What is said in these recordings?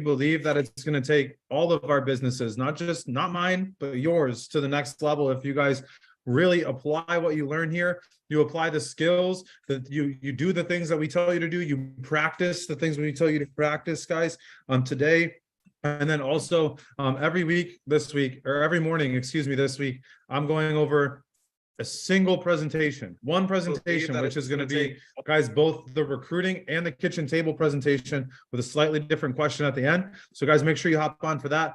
believe that it's going to take all of our businesses, not mine, but yours, to the next level. If you guys really apply what you learn here, you apply the skills, that you do the things that we tell you to do, you practice the things we tell you to practice, guys, today. And then also every week this week, or every morning, excuse me, this week, I'm going over a single presentation, one presentation, which is going to be, guys, both the recruiting and the kitchen table presentation with a slightly different question at the end. So guys, make sure you hop on for that.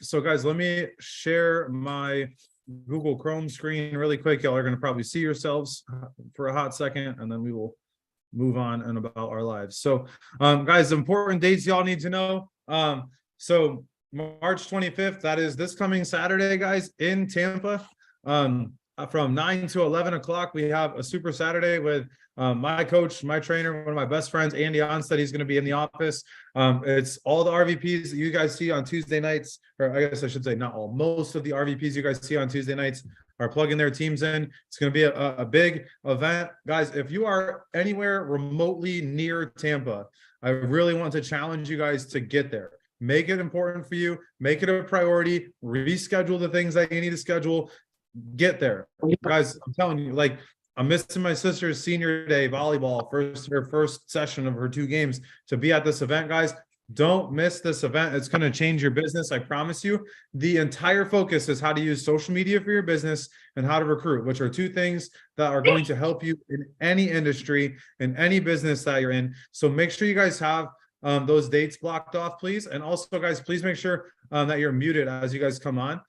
So guys, let me share my Google Chrome screen really quick. Y'all are going to probably see yourselves for a hot second, and then we will move on and about our lives. So guys, the important dates y'all need to know. So March 25th, that is this coming Saturday, guys, in Tampa. From 9 to 11 o'clock, we have a Super Saturday with my coach, my trainer, one of my best friends, Andy Onstead. He's going to be in the office. It's all the RVPs that you guys see on Tuesday nights, or I guess I should say not all, most of the RVPs you guys see on Tuesday nights are plugging their teams in. It's going to be a big event. Guys, if you are anywhere remotely near Tampa, I really want to challenge you guys to get there. Make it important for you. Make it a priority. Reschedule the things that you need to schedule. Get there, guys. I'm telling you, like, I'm missing my sister's senior day volleyball, her first session of her 2 games, to be at this event, guys. Don't miss this event. It's going to change your business, I promise you. The entire focus is how to use social media for your business and how to recruit, which are 2 things that are going to help you in any industry, in any business that you're in. So make sure you guys have those dates blocked off, please. And also, guys, please make sure that you're muted as you guys come on.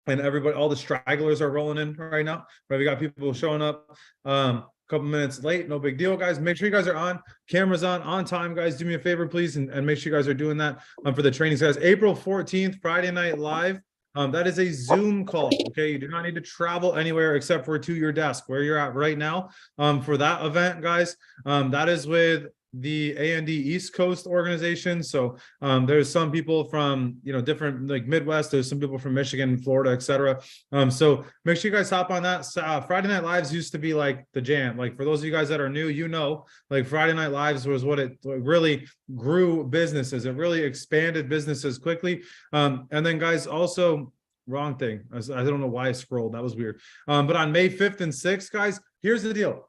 And everybody, all the stragglers are rolling in right now. Right, we got people showing up a couple minutes late. No big deal, guys. Make sure you guys are on. Cameras on time, guys. Do me a favor, please, and make sure you guys are doing that for the trainings, guys. April 14th, Friday Night Live. That is a Zoom call. Okay, you do not need to travel anywhere except for to your desk where you're at right now. For that event, guys, that is with the A&D East Coast organization. So there's some people from, different, like, Midwest. There's some people from Michigan, Florida, etc. So make sure you guys hop on that. Friday Night Lives used to be like the jam. Like, for those of you guys that are new, like, Friday Night Lives was what it really grew businesses. It really expanded businesses quickly. And then, guys, also, wrong thing. I don't know why I scrolled. That was weird. But on May 5th and 6th, guys, here's the deal.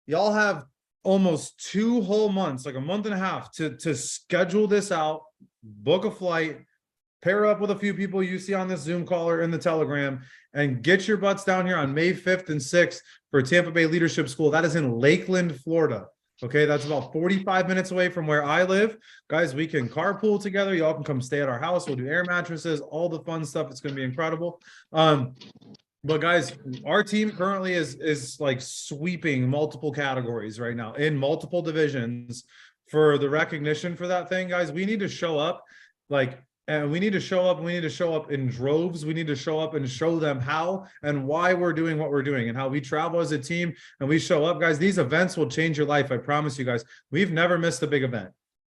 Y'all have almost 2 whole months, like a month and a half, to schedule this out, book a flight, pair up with a few people you see on this Zoom call or in the Telegram, and get your butts down here on May 5th and 6th for Tampa Bay Leadership School. That is in Lakeland, Florida. Okay, that's about 45 minutes away from where I live. Guys, we can carpool together. Y'all can come stay at our house. We'll do air mattresses, all the fun stuff. It's going to be incredible. But guys, our team currently is like sweeping multiple categories right now in multiple divisions for the recognition for that thing, guys. We need to show up, and we need to show up in droves. We need to show up and show them how and why we're doing what we're doing and how we travel as a team and we show up, guys. These events will change your life. I promise you guys. We've never missed a big event.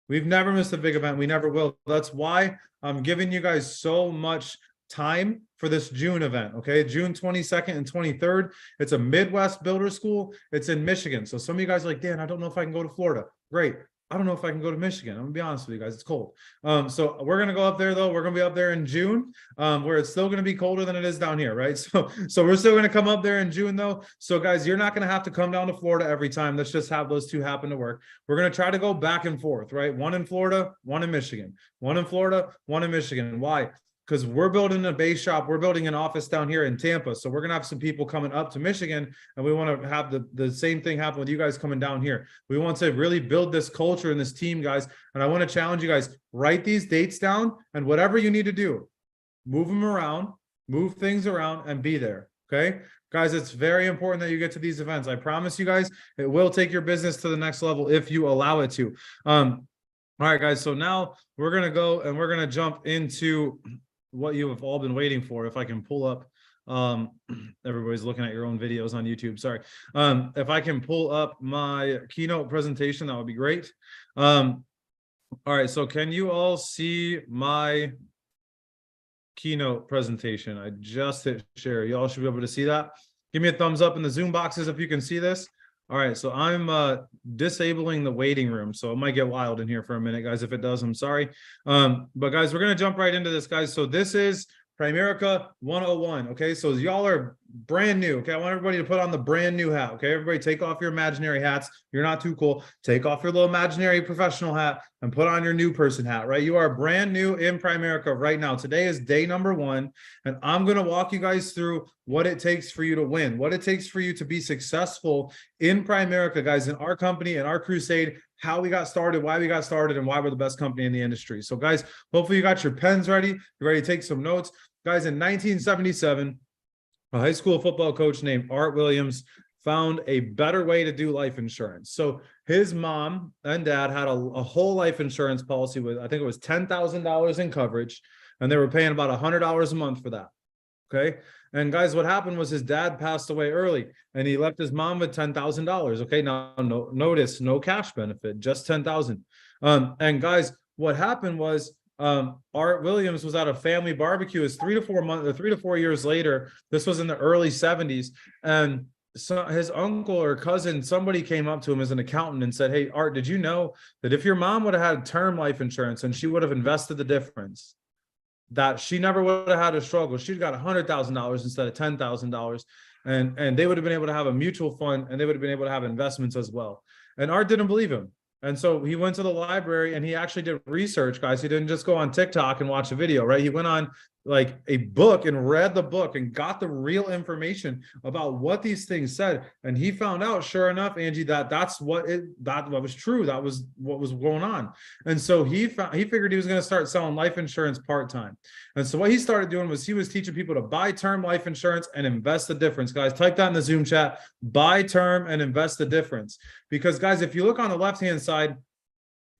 We never will. That's why I'm giving you guys so much time for this June event. Okay, June 22nd and 23rd. It's a Midwest Builder School. It's in Michigan. So some of you guys are like, Dan, I don't know if I can go to Florida. Great. I don't know if I can go to Michigan. I'm gonna be honest with you guys, it's cold. So we're gonna go up there though. We're gonna be up there in June, where it's still gonna be colder than it is down here, right? So we're still gonna come up there in June though. So guys, you're not gonna have to come down to Florida every time. Let's just have those 2 happen to work. We're gonna try to go back and forth, right? 1 in Florida, 1 in Michigan. 1 in Florida, 1 in Michigan. Why? Because we're building a base shop. We're building an office down here in Tampa. So we're going to have some people coming up to Michigan, and we want to have the same thing happen with you guys coming down here. We want to really build this culture and this team, guys. And I want to challenge you guys, write these dates down, and whatever you need to do, move them around, move things around, and be there. Okay, guys, it's very important that you get to these events. I promise you guys, it will take your business to the next level if you allow it to. All right, guys. So now we're going to go and we're going to jump into what you have all been waiting for. If I can pull up, everybody's looking at your own videos on YouTube. Sorry. If I can pull up my keynote presentation, that would be great. All right. So can you all see my keynote presentation? I just hit share. Y'all should be able to see that. Give me a thumbs up in the Zoom boxes if you can see this. All right, so I'm disabling the waiting room, so it might get wild in here for a minute, guys. If it does, I'm sorry. But guys, we're gonna jump right into this, guys. So this is Primerica 101. Okay, so y'all are brand new. Okay, I want everybody to put on the brand new hat. Okay, everybody take off your imaginary hats. You're not too cool. Take off your little imaginary professional hat and put on your new person hat, right? You are brand new in Primerica right now. Today is day number 1, and I'm gonna walk you guys through what it takes for you to win, what it takes for you to be successful in Primerica, guys, in our company, in our crusade, how we got started, why we got started, and why we're the best company in the industry. So guys, hopefully you got your pens ready. You're ready to take some notes. Guys, in 1977, a high school football coach named Art Williams found a better way to do life insurance. So his mom and dad had a whole life insurance policy with, I think it was $10,000 in coverage, and they were paying about $100 a month for that. Okay. And guys, what happened was his dad passed away early and he left his mom with $10,000. Okay. Now, notice no cash benefit, just 10,000. And guys, what happened was, Art Williams was at a family barbecue. It's 3 to 4 years later. This was in the early 70s. And so his uncle or cousin, somebody came up to him as an accountant and said, "Hey, Art, did you know that if your mom would have had term life insurance and she would have invested the difference, that she never would have had a struggle? She'd got $100,000 instead of $10,000, and they would have been able to have a mutual fund, and they would have been able to have investments as well." And Art didn't believe him. And so he went to the library and he actually did research, guys. He didn't just go on TikTok and watch a video, right? He went on like a book and read the book and got the real information about what these things said. And he found out, sure enough, Angie, that was true. That was what was going on. And so he figured he was going to start selling life insurance part-time. And so what he started doing was he was teaching people to buy term life insurance and invest the difference. Guys, type that in the Zoom chat, buy term and invest the difference. Because guys, if you look on the left-hand side,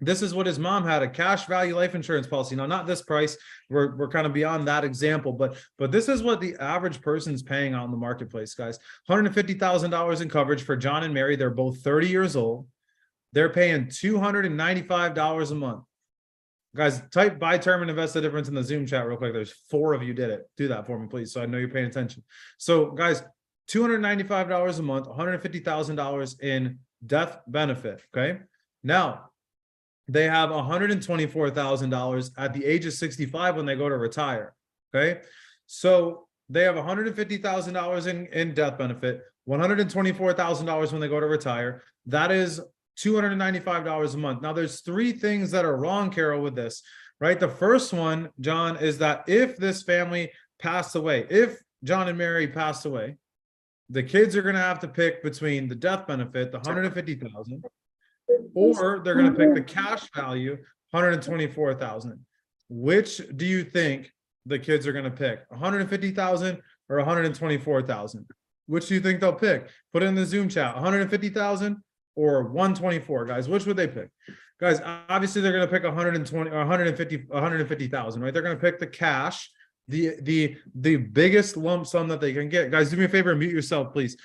this is what his mom had, a cash value life insurance policy. Now, not this price. We're kind of beyond that example, but this is what the average person's paying out in the marketplace, guys. $150,000 in coverage for John and Mary. They're both 30 years old. They're paying $295 a month. Guys, type buy term and invest the difference in the Zoom chat real quick. There's 4 of you did it. Do that for me, please, so I know you're paying attention. So, guys, $295 a month, $150,000 in death benefit, okay? Now, they have $124,000 at the age of 65 when they go to retire. Okay. So they have $150,000 in death benefit, $124,000 when they go to retire. That is $295 a month. Now there's 3 things that are wrong, Carol, with this, right? The first one, John, is that if this family passed away, if John and Mary passed away, the kids are going to have to pick between the death benefit, the $150,000, or they're going to pick the cash value, $124,000. Which do you think the kids are going to pick, $150,000 or $124,000? Which do you think they'll pick? Put it in the Zoom chat, $150,000 or $124, guys. Which would they pick? Guys, obviously they're going to pick $150,000, right? They're going to pick the cash, the biggest lump sum that they can get. Guys, do me a favor and mute yourself, please.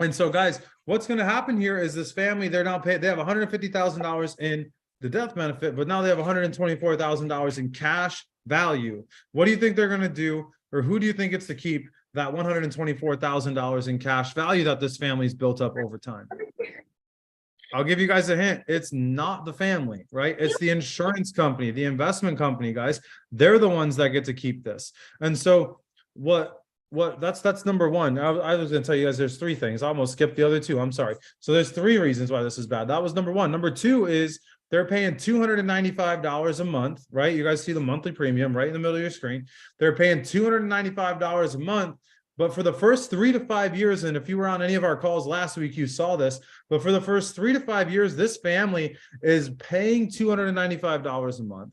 And so, guys, what's going to happen here is this family, they're now paid, they have $150,000 in the death benefit, but now they have $124,000 in cash value. What do you think they're going to do, or who do you think gets to keep that $124,000 in cash value that this family's built up over time? I'll give you guys a hint. It's not the family, right? It's the insurance company, the investment company, guys. They're the ones that get to keep this. And so that's number 1. I was going to tell you guys there's 3 things. I almost skipped the other 2. I'm sorry. So there's 3 reasons why this is bad. That was number 1. Number 2 is they're paying $295 a month, right? You guys see the monthly premium right in the middle of your screen. They're paying $295 a month. But for the first 3 to 5 years, and if you were on any of our calls last week, you saw this, but for the first 3 to 5 years, this family is paying $295 a month.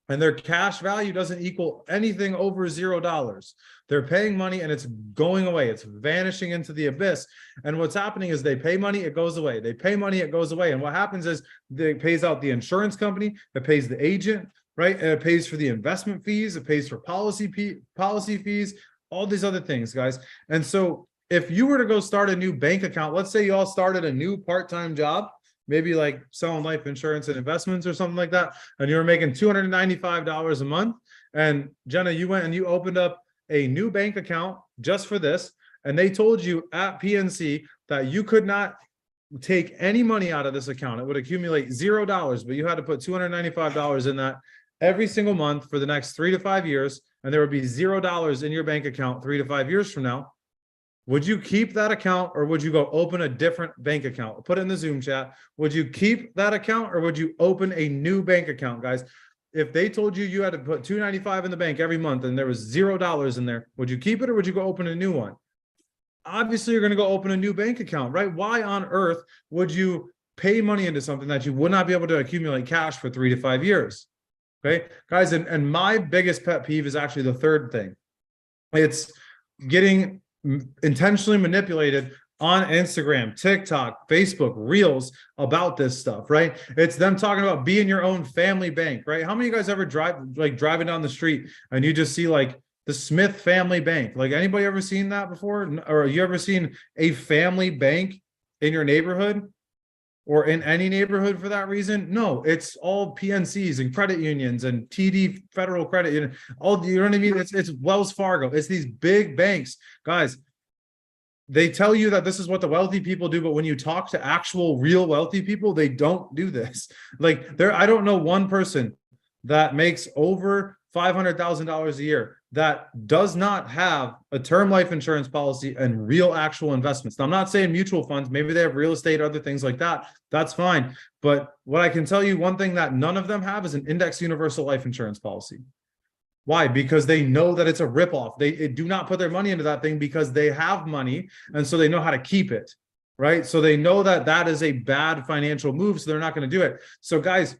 And their cash value doesn't equal anything over $0. They're paying money and it's going away. It's vanishing into the abyss. And what's happening is they pay money, it goes away. They pay money, it goes away. And what happens is it pays out the insurance company, it pays the agent, right? And it pays for the investment fees, it pays for policy fees, all these other things, guys. And so if you were to go start a new bank account, let's say you all started a new part-time job, maybe like selling life insurance and investments or something like that, and you were making $295 a month. And Jenna, you went and you opened up a new bank account just for this, and they told you at PNC that you could not take any money out of this account, it would accumulate $0, but you had to put $295 in that every single month for the next 3 to 5 years, and there would be $0 in your bank account 3 to 5 years from now, would you keep that account or would you go open a different bank account? Put it in the Zoom chat. Would you keep that account or would you open a new bank account, guys? If they told you you had to put $295 in the bank every month and there was $0 in there, would you keep it or would you go open a new one? Obviously, you're going to go open a new bank account, right? Why on earth would you pay money into something that you would not be able to accumulate cash for 3 to 5 years? Okay, guys, and my biggest pet peeve is actually the third thing. It's getting intentionally manipulated on Instagram, TikTok, Facebook, Reels about this stuff, right? It's them talking about being your own family bank, right? How many of you guys ever driving down the street and you just see like the Smith Family Bank? Like, anybody ever seen that before? Or you ever seen a family bank in your neighborhood or in any neighborhood for that reason? No, it's all PNCs and credit unions and TD Federal Credit Union. All, you know what I mean? It's Wells Fargo. It's these big banks, guys. They tell you that this is what the wealthy people do, but when you talk to actual real wealthy people, they don't do this. Like, I don't know one person that makes over $500,000 a year that does not have a term life insurance policy and real actual investments. Now, I'm not saying mutual funds, maybe they have real estate, other things like that. That's fine. But what I can tell you, one thing that none of them have is an index universal life insurance policy. Why? Because they know that it's a ripoff. They do not put their money into that thing because they have money, and so they know how to keep it, right? So they know that that is a bad financial move, so they're not going to do it. So guys,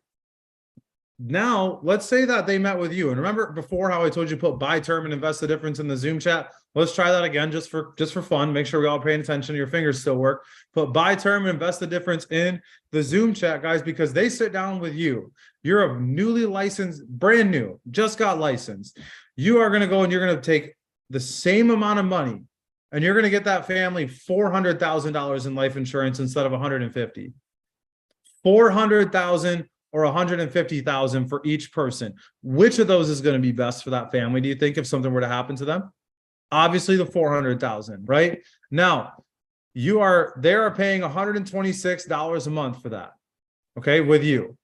now let's say that they met with you, and remember before how I told you put buy term and invest the difference in the Zoom chat? Let's try that again just for fun. Make sure we're all paying attention. Your fingers still work. Put buy term and invest the difference in the Zoom chat, guys, because they sit down with you. You're a newly licensed, brand new, just got licensed. You are going to go and you're going to take the same amount of money and you're going to get that family $400,000 in life insurance instead of $150,000. $400,000 or $150,000 for each person. Which of those is going to be best for that family, do you think, if something were to happen to them? Obviously the $400,000, right? Now, they are paying $126 a month for that. Okay, with you.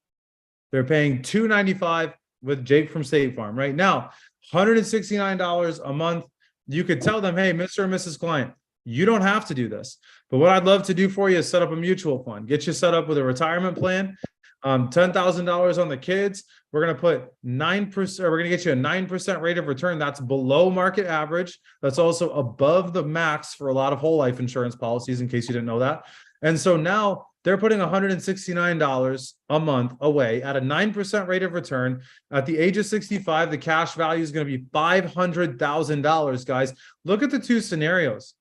They're paying $295 with Jake from State Farm. Right now, $169 a month. You could tell them, hey, Mr. and Mrs. Client, you don't have to do this. But what I'd love to do for you is set up a mutual fund, get you set up with a retirement plan, $10,000 on the kids. We're going to put 9%, or we're going to get you a 9% rate of return. That's below market average. That's also above the max for a lot of whole life insurance policies, in case you didn't know that. And so now they're putting $169 a month away at a 9% rate of return. At the age of 65, the cash value is going to be $500,000, guys. Look at the two scenarios.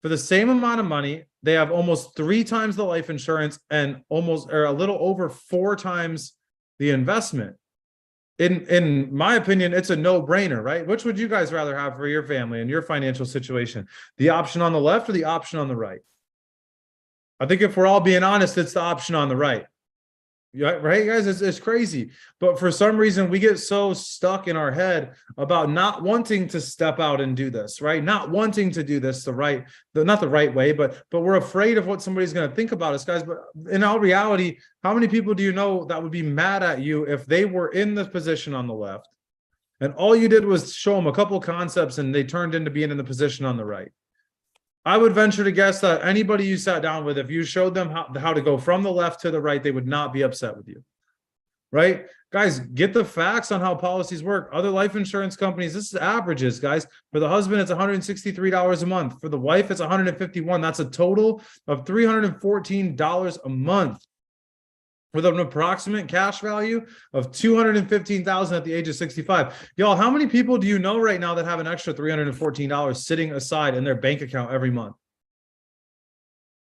For the same amount of money, they have almost 3 times the life insurance and a little over 4 times the investment. In my opinion, it's a no-brainer, right? Which would you guys rather have for your family and your financial situation? The option on the left or the option on the right? I think if we're all being honest, it's the option on the right. Yeah, right, guys? It's crazy. But for some reason, we get so stuck in our head about not wanting to step out and do this, right? Not wanting to do this not the right way, but we're afraid of what somebody's going to think about us, guys. But in all reality, how many people do you know that would be mad at you if they were in the position on the left and all you did was show them a couple concepts and they turned into being in the position on the right? I would venture to guess that anybody you sat down with, if you showed them how to go from the left to the right, they would not be upset with you, right? Guys, get the facts on how policies work. Other life insurance companies, this is averages, guys. For the husband, it's $163 a month. For the wife, it's $151. That's a total of $314 a month, with an approximate cash value of $215,000 at the age of 65. Y'all, how many people do you know right now that have an extra $314 sitting aside in their bank account every month?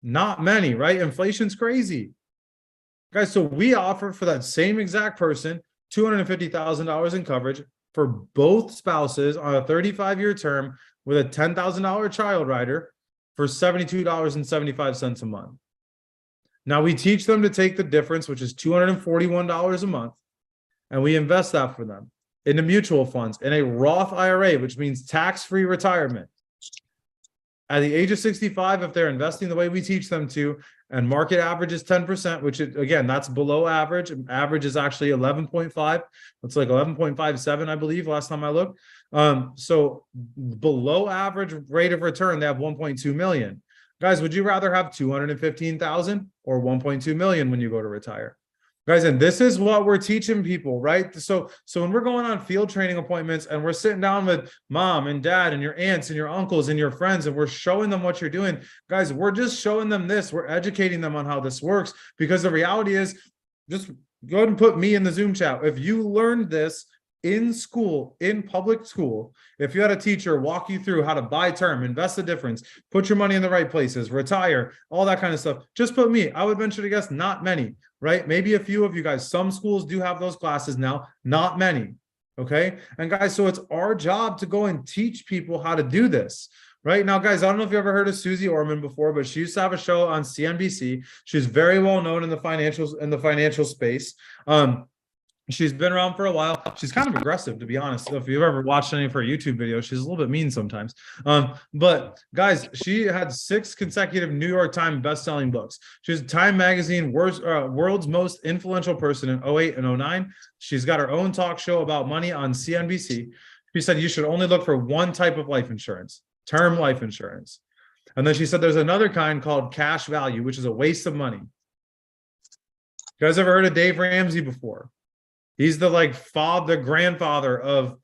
Not many, right? Inflation's crazy. Guys, so we offer for that same exact person $250,000 in coverage for both spouses on a 35-year term with a $10,000 child rider for $72.75 a month. Now, we teach them to take the difference, which is $241 a month, and we invest that for them into mutual funds, in a Roth IRA, which means tax-free retirement. At the age of 65, if they're investing the way we teach them to, and market average is 10%, which is, again, that's below average. Average is actually 11.5. It's like 11.57, I believe, last time I looked. So below average rate of return, they have 1.2 million. Guys, would you rather have 215,000 or 1.2 million when you go to retire? Guys, and this is what we're teaching people, right? So when we're going on field training appointments and we're sitting down with mom and dad and your aunts and your uncles and your friends, and we're showing them what you're doing, guys, we're just showing them this. We're educating them on how this works, because the reality is, just go ahead and put me in the Zoom chat. If you learned this in school, in public school, if you had a teacher walk you through how to buy term, invest the difference, put your money in the right places, retire, all that kind of stuff, just put me. I would venture to guess not many, right? Maybe a few of you guys. Some schools do have those classes now, not many. Okay. And guys, so it's our job to go and teach people how to do this. Right now, guys, I don't know if you ever heard of Susie Orman before, but she used to have a show on CNBC. She's very well known in the financial space. She's been around for a while. She's kind of aggressive, to be honest. So if you've ever watched any of her YouTube videos, she's a little bit mean sometimes. But guys, she had 6 consecutive New York Times best-selling books. She's Time Magazine world's most influential person in 08 and 09. She's got her own talk show about money on CNBC. She said you should only look for one type of life insurance, term life insurance. And then she said there's another kind called cash value, which is a waste of money. You guys ever heard of Dave Ramsey before? He's the grandfather of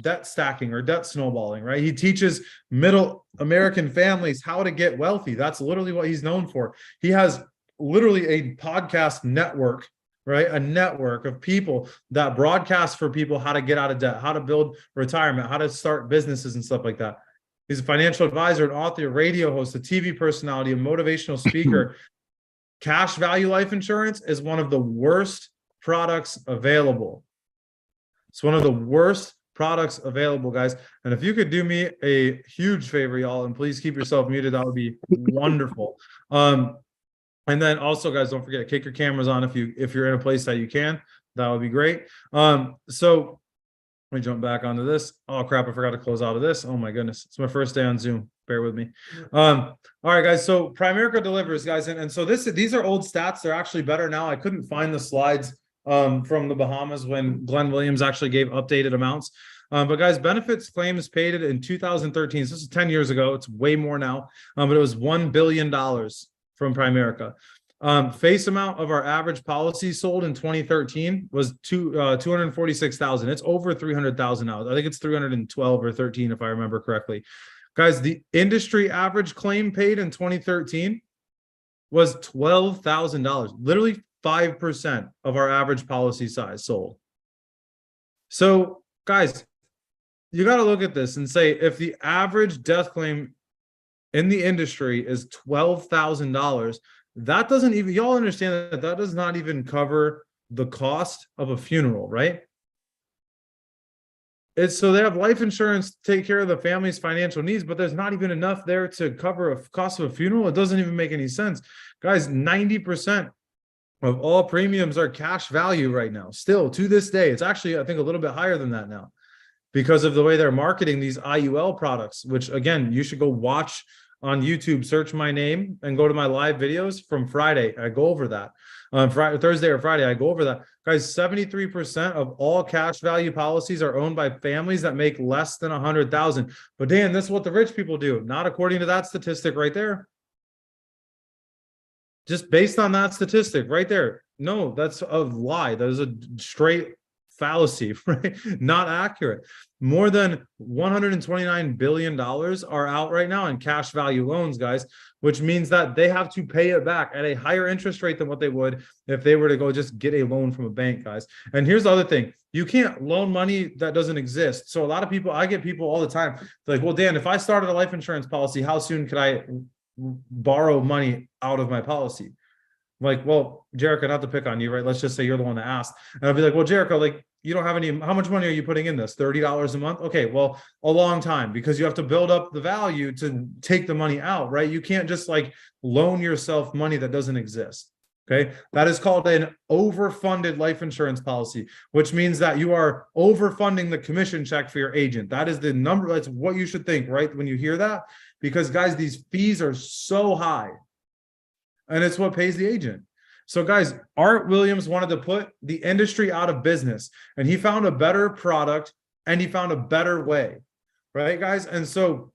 debt stacking or debt snowballing, right? He teaches middle American families how to get wealthy. That's literally what he's known for. He has literally a podcast network, right? A network of people that broadcast for people how to get out of debt, how to build retirement, how to start businesses and stuff like that. He's a financial advisor, an author, a radio host, a TV personality, a motivational speaker. Cash value life insurance is one of the worst products available. It's one of the worst products available, guys. And if you could do me a huge favor, y'all, and please keep yourself muted, that would be wonderful. And then also, guys, don't forget, kick your cameras on if you're in a place that you can. That would be great. So let me jump back onto this. Oh crap, I forgot to close out of this. Oh my goodness, it's my first day on Zoom. Bear with me. All right, guys. So Primerica delivers, guys, and so these are old stats. They're actually better now. I couldn't find the slides from the Bahamas when Glenn Williams actually gave updated amounts. But guys, benefits claims paid in 2013. So this is 10 years ago. It's way more now. But it was $1 billion from Primerica. Face amount of our average policy sold in 2013 was 246,000. It's over 300,000 now. I think it's 312 or 13 if I remember correctly. Guys, the industry average claim paid in 2013 was $12,000. Literally 5% of our average policy size sold. So, guys, you got to look at this and say, if the average death claim in the industry is $12,000, that doesn't even, y'all understand that does not even cover the cost of a funeral, right? It's so they have life insurance to take care of the family's financial needs, but there's not even enough there to cover a cost of a funeral. It doesn't even make any sense. Guys, 90% of all premiums are cash value right now. Still to this day, it's actually, I think, a little bit higher than that now because of the way they're marketing these IUL products, which again, you should go watch on YouTube, search my name and go to my live videos from Friday. I go over that. Thursday or Friday, I go over that. Guys, 73% of all cash value policies are owned by families that make less than 100,000. But Dan, this is what the rich people do. Not according to that statistic right there. Just based on that statistic right there. No, that's a lie. That is a straight fallacy, right? Not accurate. More than $129 billion are out right now in cash value loans, guys, which means that they have to pay it back at a higher interest rate than what they would if they were to go just get a loan from a bank, guys. And here's the other thing. You can't loan money that doesn't exist. So a lot of people, I get people all the time, they're like, well, Dan, if I started a life insurance policy, how soon could I borrow money out of my policy? I'm like, well, Jericho, not to pick on you, right? Let's just say you're the one that asked. And I'll be like, well, Jericho, like, you don't have any, how much money are you putting in this? $30 a month? Okay, well, a long time, because you have to build up the value to take the money out, right? You can't just like loan yourself money that doesn't exist. Okay, that is called an overfunded life insurance policy, which means that you are overfunding the commission check for your agent. That is the number. That's what you should think, right? When you hear that, because guys, these fees are so high and it's what pays the agent. So guys, Art Williams wanted to put the industry out of business, and he found a better product and he found a better way, right, guys? And so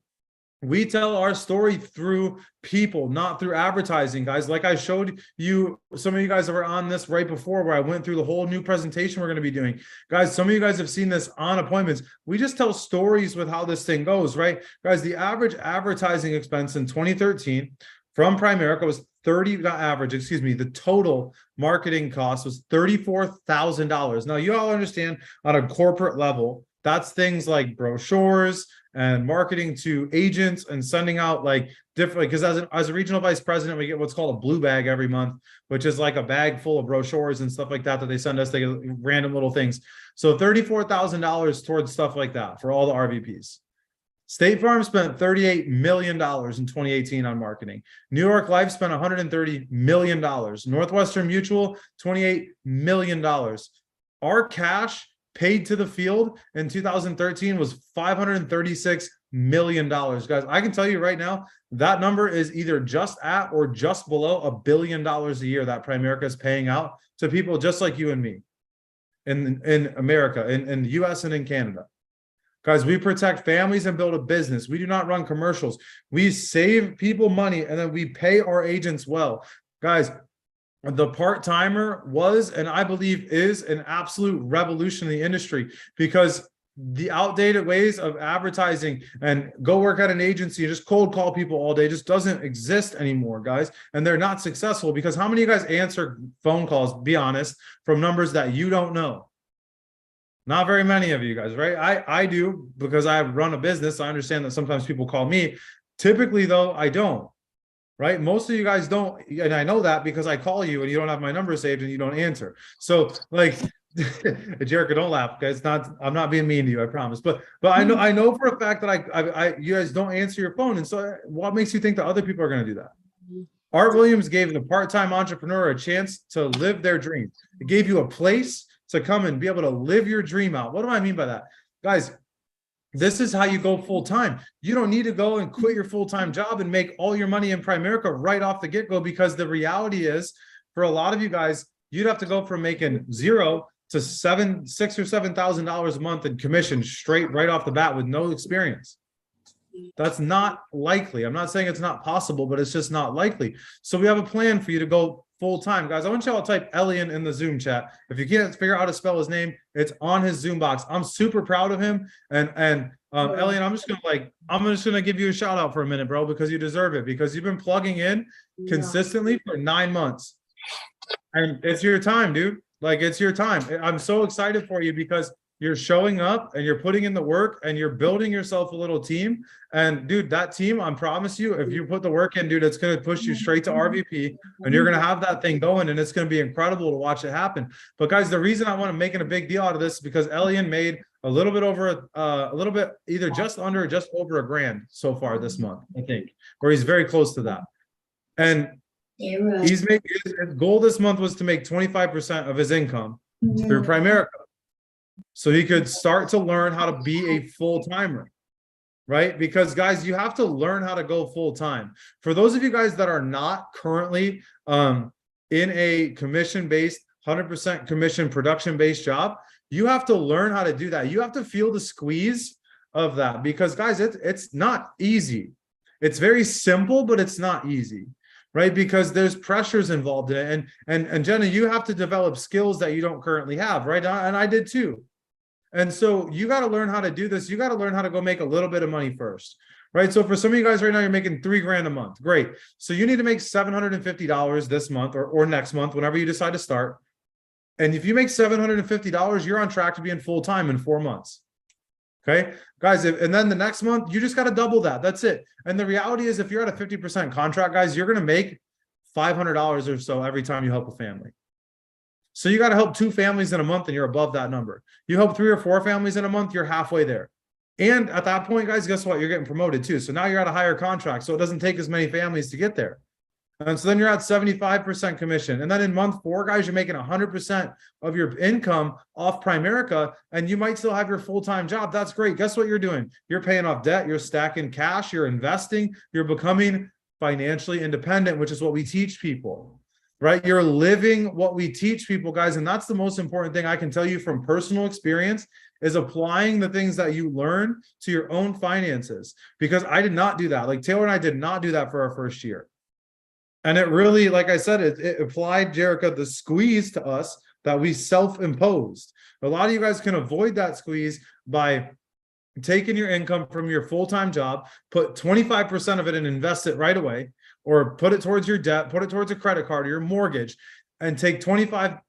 we tell our story through people, not through advertising, guys. Like I showed you, some of you guys that were on this right before, where I went through the whole new presentation we're going to be doing. Guys, some of you guys have seen this on appointments. We just tell stories with how this thing goes, right? Guys, the average advertising expense in 2013 from Primerica was the total marketing cost was $34,000. Now, you all understand on a corporate level, that's things like brochures and marketing to agents and sending out like different, because as a regional vice president, we get what's called a blue bag every month, which is like a bag full of brochures and stuff like that they send us. They get random little things. So $34,000 towards stuff like that for all the RVPs. State Farm spent $38 million in 2018 on marketing. New York Life spent $130 million. Northwestern Mutual, $28 million. Our cash paid to the field in 2013 was $536 million. Guys, I can tell you right now, that number is either just at or just below $1 billion a year that Primerica is paying out to people just like you and me in America, in the US and in Canada. Guys, we protect families and build a business. We do not run commercials. We save people money and then we pay our agents well. Guys, the part-timer was, and I believe is, an absolute revolution in the industry, because the outdated ways of advertising and go work at an agency and just cold call people all day just doesn't exist anymore, guys. And they're not successful because how many of you guys answer phone calls, be honest, from numbers that you don't know? Not very many of you guys, right? I do, because I run a business. I understand that sometimes people call me. Typically, though, I don't, right? Most of you guys don't, and I know that because I call you and you don't have my number saved and you don't answer. So, like, Jerica, don't laugh, guys. I'm not being mean to you, I promise. But I know for a fact that you guys don't answer your phone. And so, what makes you think that other people are going to do that? Art Williams gave the part-time entrepreneur a chance to live their dream. It gave you a place to come and be able to live your dream out. What do I mean by that? Guys, this is how you go full-time. You don't need to go and quit your full-time job and make all your money in Primerica right off the get-go, because the reality is, for a lot of you guys, you'd have to go from making $0 to $6,000 or $7,000 a month in commission straight right off the bat with no experience. That's not likely. I'm not saying it's not possible, but it's just not likely. So we have a plan for you to go full-time. Guys, I want you all to type Elian in the Zoom chat. If you can't figure out how to spell his name, it's on his Zoom box. I'm super proud of him. And Elian, I'm just gonna give you a shout out for a minute, bro, because you deserve it, because you've been plugging in consistently for 9 months. And it's your time, dude. Like, it's your time. I'm so excited for you because you're showing up and you're putting in the work and you're building yourself a little team. And dude, that team, I promise you, if you put the work in, dude, it's going to push you straight to RVP, and you're going to have that thing going, and it's going to be incredible to watch it happen. But guys, the reason I want to make a big deal out of this is because Elian made a little bit either just under or just over $1,000 so far this month, I think, or he's very close to that. And he's making, his goal this month was to make 25% of his income through Primerica, so he could start to learn how to be a full-timer, right? Because guys, you have to learn how to go full-time. For those of you guys that are not currently in a commission-based, 100% commission production-based job, you have to learn how to do that. You have to feel the squeeze of that, because guys, it's not easy. It's very simple, but it's not easy, right? Because there's pressures involved in it. And Jenna, you have to develop skills that you don't currently have, right? And I did too. And so you got to learn how to do this. You got to learn how to go make a little bit of money first, right? So for some of you guys right now, you're making $3,000 a month. Great. So you need to make $750 this month or next month, whenever you decide to start. And if you make $750, you're on track to being full-time in 4 months. Okay, guys, and then the next month, you just got to double that. That's it. And the reality is, if you're at a 50% contract, guys, you're going to make $500 or so every time you help a family. So you got to help 2 families in a month and you're above that number. You help 3 or 4 families in a month, you're halfway there. And at that point, guys, guess what? You're getting promoted too. So now you're at a higher contract. So it doesn't take as many families to get there. And so then you're at 75% commission. And then in month 4, guys, you're making 100% of your income off Primerica, and you might still have your full-time job. That's great. Guess what you're doing? You're paying off debt, you're stacking cash, you're investing, you're becoming financially independent, which is what we teach people, right? You're living what we teach people, guys. And that's the most important thing I can tell you from personal experience, is applying the things that you learn to your own finances. Because I did not do that. Like Taylor and I did not do that for our first year. And it really, like I said, it applied, Jerica, the squeeze to us that we self-imposed. A lot of you guys can avoid that squeeze by taking your income from your full-time job, put 25% of it and invest it right away, or put it towards your debt, put it towards a credit card or your mortgage, and take 25%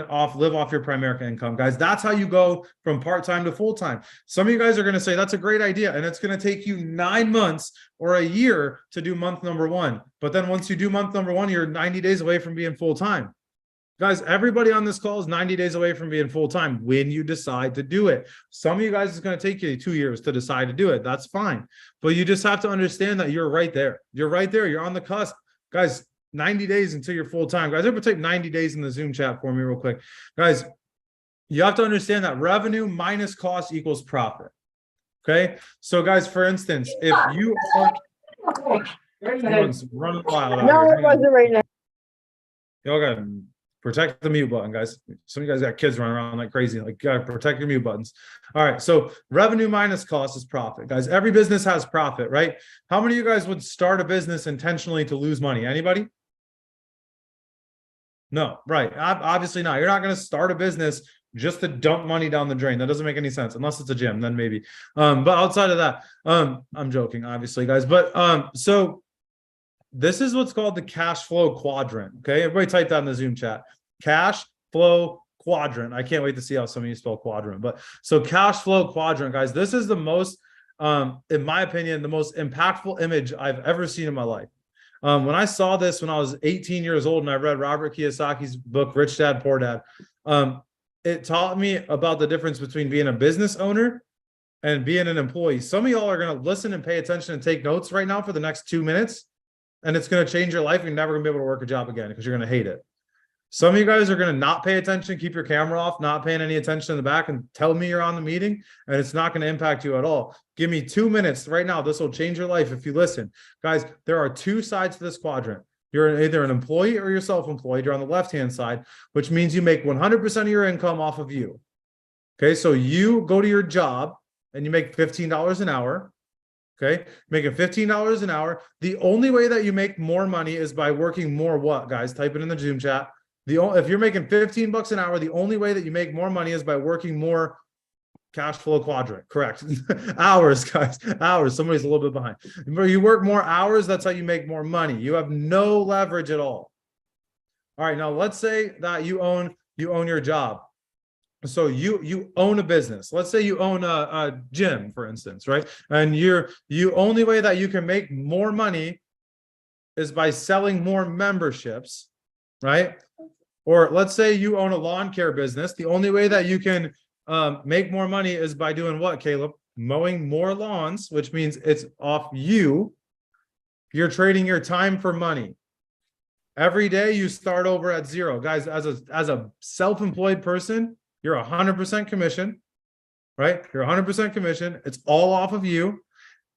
off, live off your Primerica income. Guys, that's how you go from part-time to full-time. Some of you guys are going to say that's a great idea, and it's going to take you 9 months or a year to do month number 1. But then once you do month number 1, you're 90 days away from being full-time. Guys, everybody on this call is 90 days away from being full-time when you decide to do it. Some of you guys, it's going to take you 2 years to decide to do it. That's fine. But you just have to understand that you're right there. You're right there. You're on the cusp. Guys, 90 days until you're full-time. Guys, everybody type 90 days in the Zoom chat for me real quick. Guys, you have to understand that revenue minus cost equals profit. Okay? So guys, for instance, if you are... Someone's running wild out No, here. it wasn't right now. Y'all got protect the mute button, guys. Some of you guys got kids running around like crazy. Like, gotta protect your mute buttons. All right. So revenue minus cost is profit, guys. Every business has profit, right? How many of you guys would start a business intentionally to lose money? Anybody? No, right. Obviously not. You're not going to start a business just to dump money down the drain. That doesn't make any sense unless it's a gym, then maybe. But outside of that, I'm joking, obviously, guys. But so this is what's called the cash flow quadrant. Okay, everybody type that in the Zoom chat. Cash flow quadrant. I can't wait to see how some of you spell quadrant. But so cash flow quadrant, guys. This is the most, in my opinion, the most impactful image I've ever seen in my life. When I saw this when I was 18 years old and I read Robert Kiyosaki's book, Rich Dad, Poor Dad, it taught me about the difference between being a business owner and being an employee. Some of y'all are going to listen and pay attention and take notes right now for the next 2 minutes, and it's going to change your life. You're never going to be able to work a job again because you're going to hate it. Some of you guys are going to not pay attention, keep your camera off, not paying any attention in the back, and tell me you're on the meeting, and it's not going to impact you at all. Give me 2 minutes right now. This will change your life if you listen. Guys, there are 2 sides to this quadrant. You're either an employee or you're self-employed. You're on the left-hand side, which means you make 100% of your income off of you. Okay, so you go to your job and you make $15 an hour. Okay, making $15 an hour. The only way that you make more money is by working more what, guys? Type it in the Zoom chat. If you're making 15 bucks an hour, the only way that you make more money is by working more cash flow quadrant. Correct. Hours, guys. Hours. Somebody's a little bit behind. You work more hours, that's how you make more money. You have no leverage at all. All right, now let's say that you own your job. So you own a business. Let's say you own a gym, for instance, right? And you only way that you can make more money is by selling more memberships, right? Or let's say you own a lawn care business. The only way that you can make more money is by doing what, Caleb? Mowing more lawns, which means it's off you. You're trading your time for money. Every day you start over at zero. Guys, as a self-employed person, you're 100% commission, right? You're 100% commission. It's all off of you.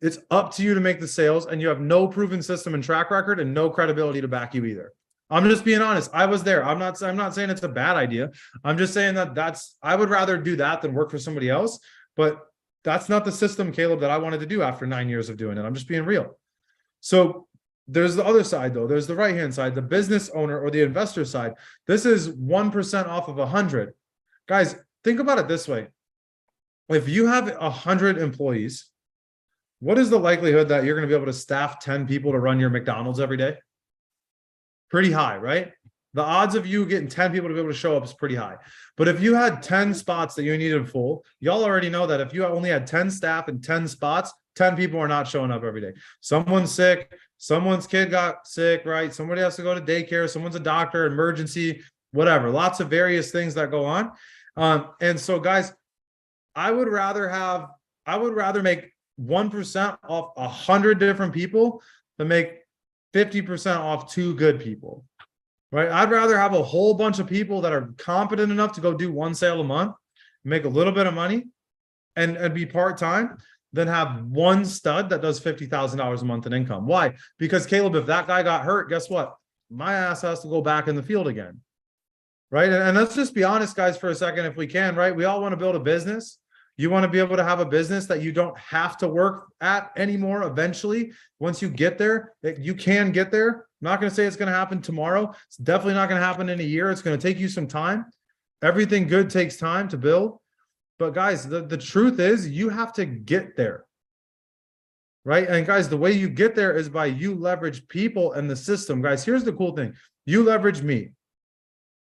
It's up to you to make the sales, and you have no proven system and track record and no credibility to back you either. I'm just being honest. I was there. I'm not saying it's a bad idea. I'm just saying that I would rather do that than work for somebody else. But that's not the system, Caleb, that I wanted to do after 9 years of doing it. I'm just being real. So there's the other side, though. There's the right-hand side, the business owner or the investor side. This is 1% off of 100. Guys, think about it this way. If you have 100 employees, what is the likelihood that you're going to be able to staff 10 people to run your McDonald's every day? Pretty high, right? The odds of you getting 10 people to be able to show up is pretty high. But if you had 10 spots that you needed full, y'all already know that if you only had 10 staff and 10 spots, 10 people are not showing up every day. Someone's sick, someone's kid got sick, right? Somebody has to go to daycare, someone's a doctor, emergency, whatever. Lots of various things that go on. And so, guys, I would rather make 1% off 100 different people than make 50% off 2 good people, right? I'd rather have a whole bunch of people that are competent enough to go do 1 sale a month, make a little bit of money, and be part-time than have one stud that does $50,000 a month in income. Why? Because Caleb, if that guy got hurt, guess what? My ass has to go back in the field again, right? And let's just be honest, guys, for a second, if we can, right? We all want to build a business. You want to be able to have a business that you don't have to work at anymore eventually. Once you get there, you can get there. I'm not going to say it's going to happen tomorrow. It's definitely not going to happen in a year. It's going to take you some time. Everything good takes time to build. But guys, the truth is you have to get there, right? And guys, the way you get there is by you leverage people and the system. Guys, here's the cool thing. You leverage me.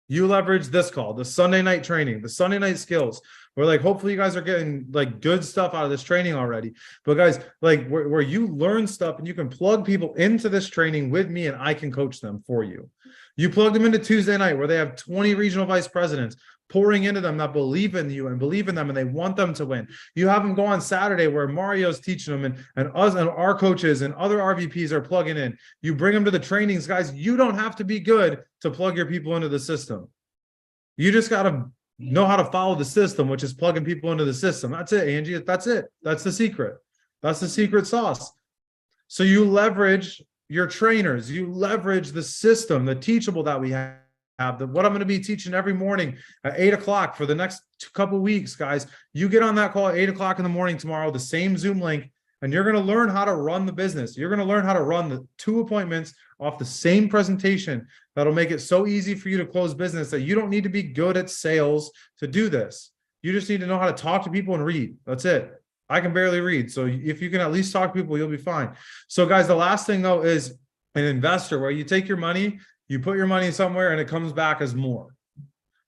You leverage this call, the Sunday night training, the Sunday night skills. We're like, hopefully you guys are getting like good stuff out of this training already. But guys, like where you learn stuff and you can plug people into this training with me and I can coach them for you. You plug them into Tuesday night where they have 20 regional vice presidents pouring into them that believe in you and believe in them and they want them to win. You have them go on Saturday where Mario's teaching them and us and our coaches and other RVPs are plugging in. You bring them to the trainings, guys. You don't have to be good to plug your people into the system. You just got to know how to follow the system, which is plugging people into the system. That's it, Angie. That's it. That's the secret. That's the secret sauce. So you leverage your trainers. You leverage the system, the teachable that we have. What I'm going to be teaching every morning at 8 o'clock for the next couple of weeks, guys. You get on that call at 8 o'clock in the morning tomorrow, the same Zoom link, and you're going to learn how to run the business. You're going to learn how to run the 2 appointments off the same presentation. That'll make it so easy for you to close business that you don't need to be good at sales to do this. You just need to know how to talk to people and read. That's it. I can barely read. So if you can at least talk to people, you'll be fine. So guys, the last thing though is an investor where you take your money, you put your money somewhere and it comes back as more,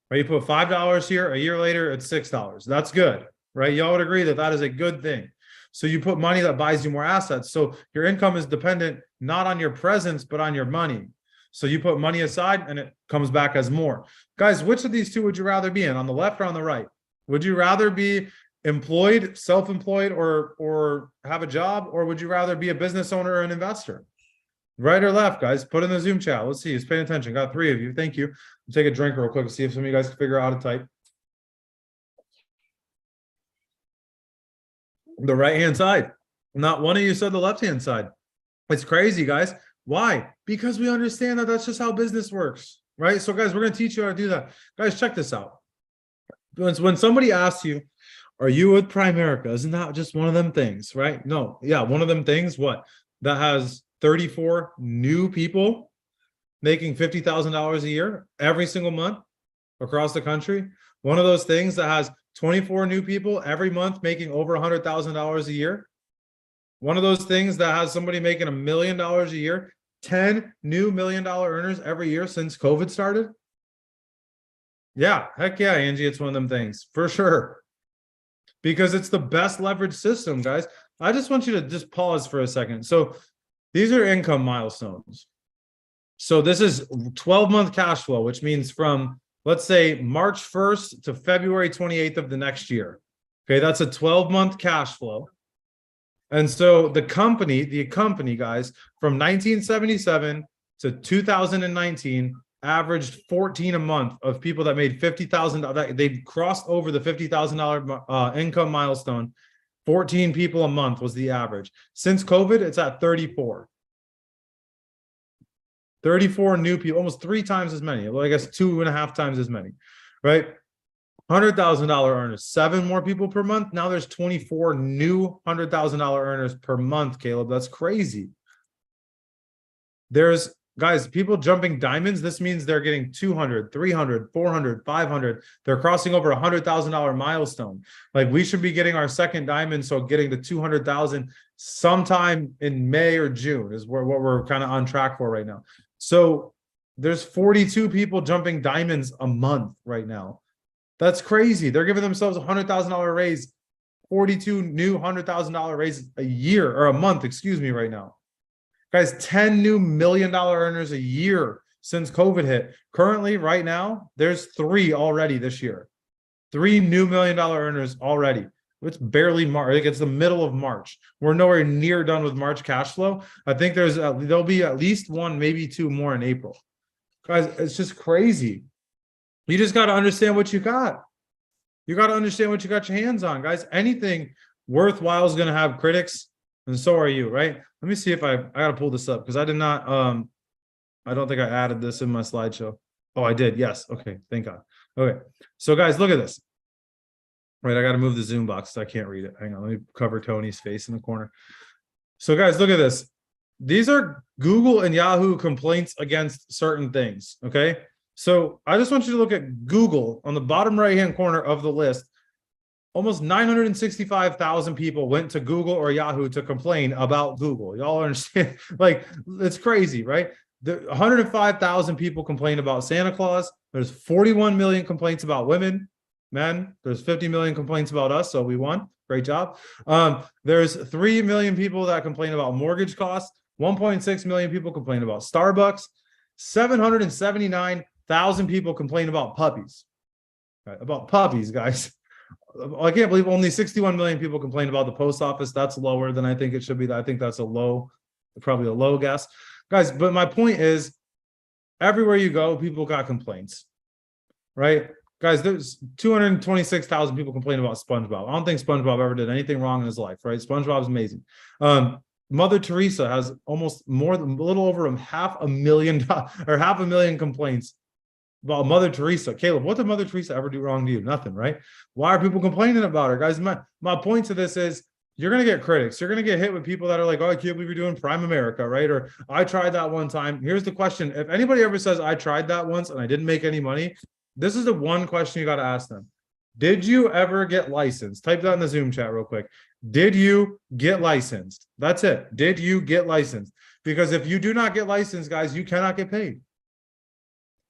right? You put $5 here, a year later, it's $6. That's good, right? Y'all would agree that that is a good thing. So you put money that buys you more assets. So your income is dependent not on your presence, but on your money. So you put money aside and it comes back as more. Guys, which of these two would you rather be in, on the left or on the right? Would you rather be employed, self-employed, or have a job? Or would you rather be a business owner or an investor? Right or left, guys? Put in the Zoom chat. Let's see who's paying attention. Got 3 of you. Thank you. I'll take a drink real quick and see if some of you guys can figure out how to type. The right-hand side. Not one of you said the left-hand side. It's crazy, guys. Why? Because we understand that that's just how business works, right? So, guys, we're going to teach you how to do that. Guys, check this out. When somebody asks you, are you with Primerica? Isn't that just one of them things, right? No. Yeah, one of them things. What? That has 34 new people making $50,000 a year every single month across the country. One of those things that has 24 new people every month making over $100,000 a year. One of those things that has somebody making $1 million a year, 10 new $1 million earners every year since COVID started. Yeah, heck yeah, Angie, it's one of them things for sure. Because it's the best leverage system, guys. I just want you to just pause for a second. So these are income milestones. So this is 12-month cash flow, which means from, let's say, March 1st to February 28th of the next year. Okay, that's a 12-month cash flow. And so the company, guys, from 1977 to 2019, averaged 14 a month of people that made $50,000. They crossed over the $50,000 income milestone. 14 people a month was the average. Since COVID, it's at 34. 34 new people, almost 3 times as many. Well, I guess 2.5 times as many, right? $100,000 earners, 7 more people per month. Now there's 24 new $100,000 earners per month, Caleb. That's crazy. There's, guys, people jumping diamonds. This means they're getting 200, 300, 400, 500. They're crossing over $100,000 milestone. Like we should be getting our second diamond. So getting to 200,000 sometime in May or June is what we're kind of on track for right now. So there's 42 people jumping diamonds a month right now. That's crazy. They're giving themselves a $100,000 raise, 42 new $100,000 raises a year or a month, excuse me, right now. Guys, 10 new $1 million earners a year since COVID hit. Currently, right now, there's 3 already this year. 3 new $1 million earners already. It's barely March. Like it's the middle of March. We're nowhere near done with March cash flow. I think there'll be at least one, maybe two more in April. Guys, it's just crazy. You just got to understand what you got. You got to understand what you got your hands on, guys. Anything worthwhile is going to have critics, and so are you, right? Let me see if I got to pull this up because I did not. I don't think I added this in my slideshow. Oh, I did. Yes. Okay. Thank God. Okay. So, guys, look at this. Right, I got to move the Zoom box so I can't read it. Hang on, let me cover Tony's face in the corner. So, guys, look at this. These are Google and Yahoo complaints against certain things, okay? So I just want you to look at Google on the bottom right-hand corner of the list. Almost 965,000 people went to Google or Yahoo to complain about Google. Y'all understand? Like, it's crazy, right? 105,000 people complain about Santa Claus. There's 41 million complaints about women. Men, there's 50 million complaints about us, so we won. Great job. There's 3 million people that complain about mortgage costs. 1.6 million people complain about Starbucks. 779,000 people complain about puppies. Right, about puppies, guys. I can't believe only 61 million people complain about the post office. That's lower than I think it should be. I think that's probably a low guess. Guys, but my point is, everywhere you go, people got complaints, right? Guys, there's 226,000 people complain about SpongeBob. I don't think SpongeBob ever did anything wrong in his life, right? SpongeBob's amazing. Mother Teresa has almost a little over 500,000 complaints about Mother Teresa. Caleb, what did Mother Teresa ever do wrong to you? Nothing, right? Why are people complaining about her? Guys, my point to this is, you're going to get critics. You're going to get hit with people that are like, oh, I can't believe you're doing Prime America, right? Or I tried that one time. Here's the question. If anybody ever says I tried that once and I didn't make any money, this is the one question you got to ask them. Did you ever get licensed? Type that in the Zoom chat real quick. Did you get licensed? That's it. Did you get licensed? Because if you do not get licensed, guys, you cannot get paid.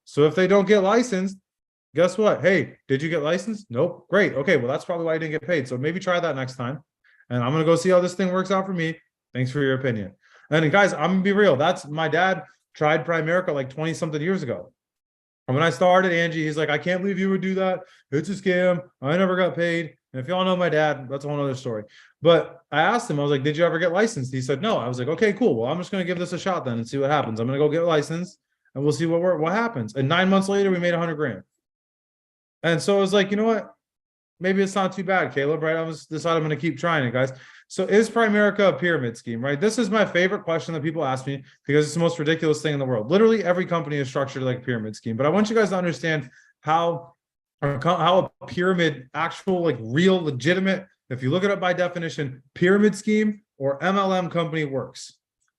So if they don't get licensed, guess what? Hey, did you get licensed? Nope. Great. Okay, well, that's probably why you didn't get paid. So maybe try that next time. And I'm going to go see how this thing works out for me. Thanks for your opinion. And guys, I'm going to be real. That's my dad tried Primerica like 20 something years ago. And when I started, Angie, he's like, I can't believe you would do that. It's a scam. I never got paid. And if y'all know my dad, that's a whole other story. But I asked him, I was like, did you ever get licensed? He said, no. I was like, okay, cool. Well, I'm just going to give this a shot then and see what happens. I'm going to go get licensed and we'll see what happens. And 9 months later, we made 100 grand. And so I was like, you know what? Maybe it's not too bad, Caleb, right? I was decided I'm going to keep trying it, guys. So is Primerica a pyramid scheme, right? This is my favorite question that people ask me because it's the most ridiculous thing in the world. Literally every company is structured like a pyramid scheme. But I want you guys to understand how a pyramid, actual, like real, legitimate, if you look it up by definition, pyramid scheme or MLM company works,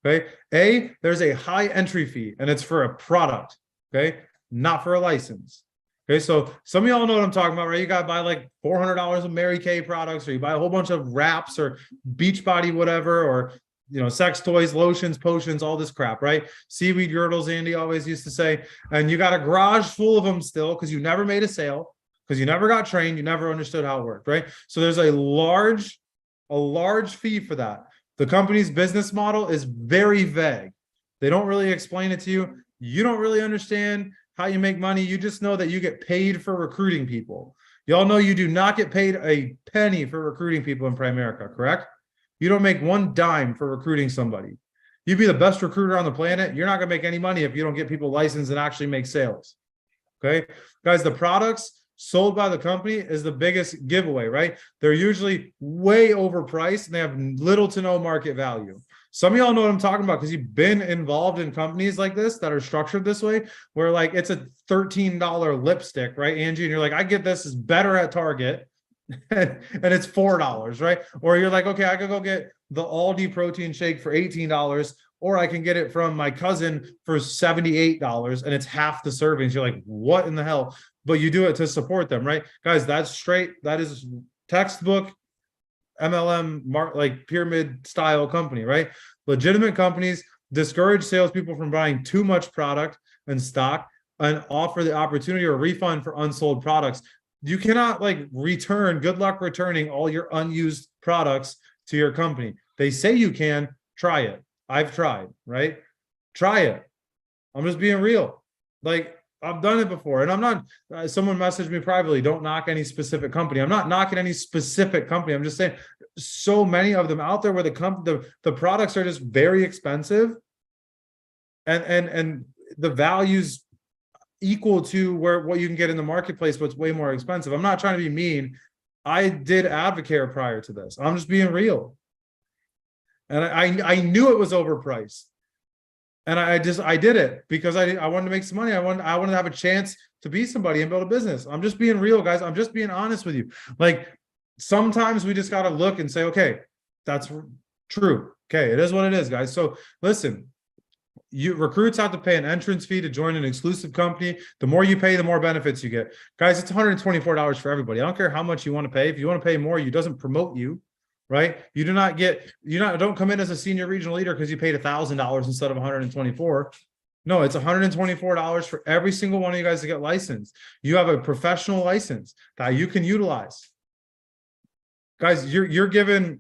okay? There's a high entry fee and it's for a product, okay? Not for a license. Okay, so some of y'all know what I'm talking about, right? You got to buy like $400 of Mary Kay products, or you buy a whole bunch of wraps or Beachbody, whatever, or, you know, sex toys, lotions, potions, all this crap, right? Seaweed girdles, Andy always used to say, and you got a garage full of them still because you never made a sale, because you never got trained, you never understood how it worked, right? So there's a large fee for that. The company's business model is very vague. They don't really explain it to you. You don't really understand how you make money. You just know that you get paid for recruiting people. Y'all know you do not get paid a penny for recruiting people in Primerica, correct? You don't make one dime for recruiting somebody. You'd be the best recruiter on the planet. You're not going to make any money if you don't get people licensed and actually make sales. Okay, guys, the products sold by the company is the biggest giveaway, right? They're usually way overpriced and they have little to no market value. Some of y'all know what I'm talking about because you've been involved in companies like this that are structured this way, where like it's a $13 lipstick, right, Angie? And you're like, I get this is better at Target and it's $4, right? Or you're like, okay, I could go get the Aldi protein shake for $18, or I can get it from my cousin for $78 and it's half the servings. You're like, what in the hell? But you do it to support them, right? Guys, that's straight. That is textbook MLM, like pyramid style company, right? Legitimate companies discourage salespeople from buying too much product and stock and offer the opportunity or refund for unsold products. You cannot like return, good luck returning all your unused products to your company. They say you can, try it. I've tried, right? Try it. I'm just being real. Like, I've done it before. And I'm not, someone messaged me privately, don't knock any specific company. I'm not knocking any specific company. I'm just saying so many of them out there where the products are just very expensive and the values equal to what you can get in the marketplace, but it's way more expensive. I'm not trying to be mean. I did Advocare prior to this. I'm just being real. And I knew it was overpriced. And I did it because I wanted to make some money. I wanted to have a chance to be somebody and build a business. I'm just being real, guys. I'm just being honest with you. Like sometimes we just got to look and say, okay, that's true. Okay, it is what it is, guys. So listen, recruits have to pay an entrance fee to join an exclusive company. The more you pay, the more benefits you get. Guys, it's $124 for everybody. I don't care how much you want to pay. If you want to pay more, it doesn't promote you. Right? You don't come in as a senior regional leader because you paid $1,000 instead of 124. No, it's $124 for every single one of you guys to get licensed. You have a professional license that you can utilize. Guys, you're given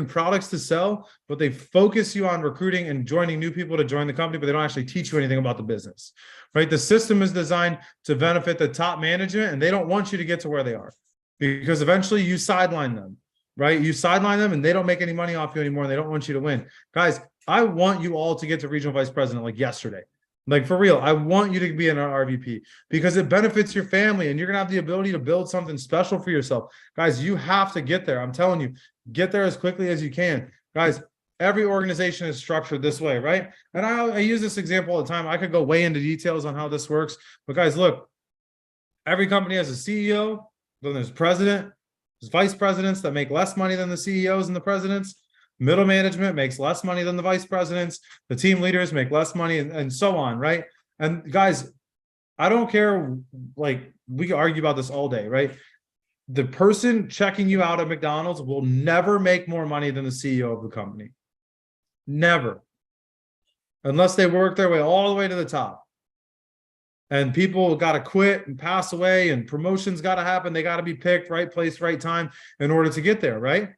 products to sell, but they focus you on recruiting and joining new people to join the company, but they don't actually teach you anything about the business. Right? The system is designed to benefit the top management, and they don't want you to get to where they are. Because eventually you sideline them, right? You sideline them and they don't make any money off you anymore and they don't want you to win. Guys, I want you all to get to regional vice president like yesterday. Like for real, I want you to be an RVP because it benefits your family and you're going to have the ability to build something special for yourself. Guys, you have to get there. I'm telling you, get there as quickly as you can. Guys, every organization is structured this way, right? And I use this example all the time. I could go way into details on how this works. But guys, look, every company has a CEO. Then there's president, there's vice presidents that make less money than the CEOs and the presidents. Middle management makes less money than the vice presidents. The team leaders make less money and so on, right? And guys, I don't care, like we can argue about this all day, right? The person checking you out at McDonald's will never make more money than the CEO of the company. Never. Unless they work their way all the way to the top. And people got to quit and pass away and promotions got to happen. They got to be picked, right place, right time in order to get there, right?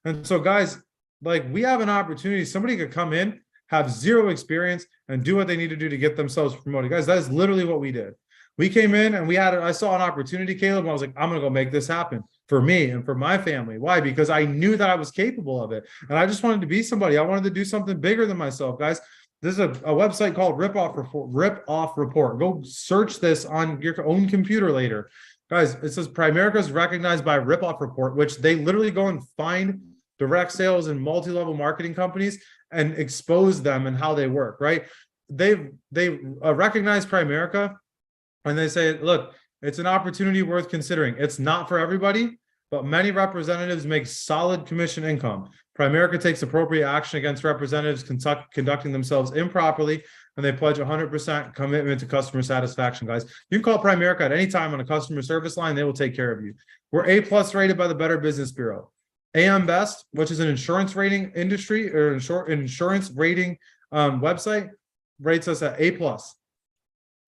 And so guys, like we have an opportunity. Somebody could come in, have zero experience and do what they need to do to get themselves promoted. Guys, that is literally what we did. We came in and I saw an opportunity, Caleb, and I was like, I'm going to go make this happen for me and for my family. Why? Because I knew that I was capable of it. And I just wanted to be somebody. I wanted to do something bigger than myself, guys. There's a website called Rip Off Report. Go search this on your own computer later. Guys, it says Primerica is recognized by Rip Off Report, which they literally go and find direct sales and multi-level marketing companies and expose them and how they work, right? They recognize Primerica and they say, look, it's an opportunity worth considering. It's not for everybody, but many representatives make solid commission income. Primerica takes appropriate action against representatives conducting themselves improperly, and they pledge 100% commitment to customer satisfaction, guys. You can call Primerica at any time on a customer service line. They will take care of you. We're A+ rated by the Better Business Bureau. AM Best, which is an insurance rating industry or insurance rating website, rates us at A+.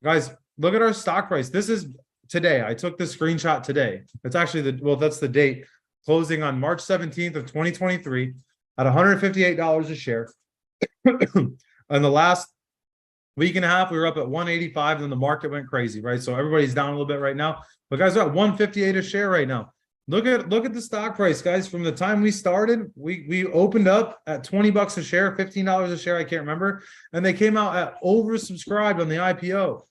Guys, look at our stock price. This is today. I took this screenshot today. It's actually that's the date. Closing on March 17th of 2023 at $158 a share. In the last week and a half, we were up at 185, and then the market went crazy, right? So everybody's down a little bit right now. But guys, we're at 158 a share right now. Look at the stock price, guys. From the time we started, we opened up at 20 bucks a share, $15 a share, I can't remember. And they came out at oversubscribed on the IPO.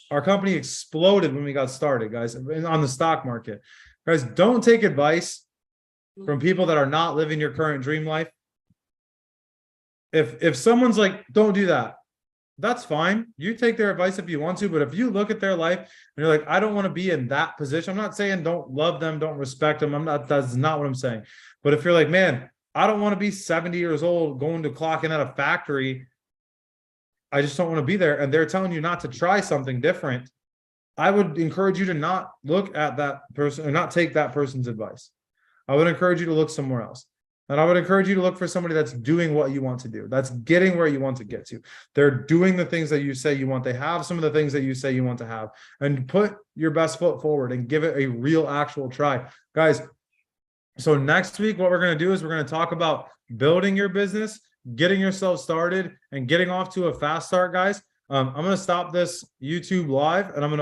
Our company exploded when we got started, guys, on the stock market. Guys, don't take advice from people that are not living your current dream life. If someone's like, don't do that, that's fine. You take their advice if you want to, but if you look at their life and you're like, I don't want to be in that position. I'm not saying don't love them, don't respect them. That's not what I'm saying. But if you're like, man, I don't want to be 70 years old going to clock in at a factory. I just don't want to be there. And they're telling you not to try something different. I would encourage you to not look at that person or not take that person's advice. I would encourage you to look somewhere else. And I would encourage you to look for somebody that's doing what you want to do. That's getting where you want to get to. They're doing the things that you say you want. They have some of the things that you say you want to have. And put your best foot forward and give it a real actual try. Guys, so next week, what we're going to do is we're going to talk about building your business, getting yourself started, and getting off to a fast start, guys. I'm gonna stop this YouTube live and I'm gonna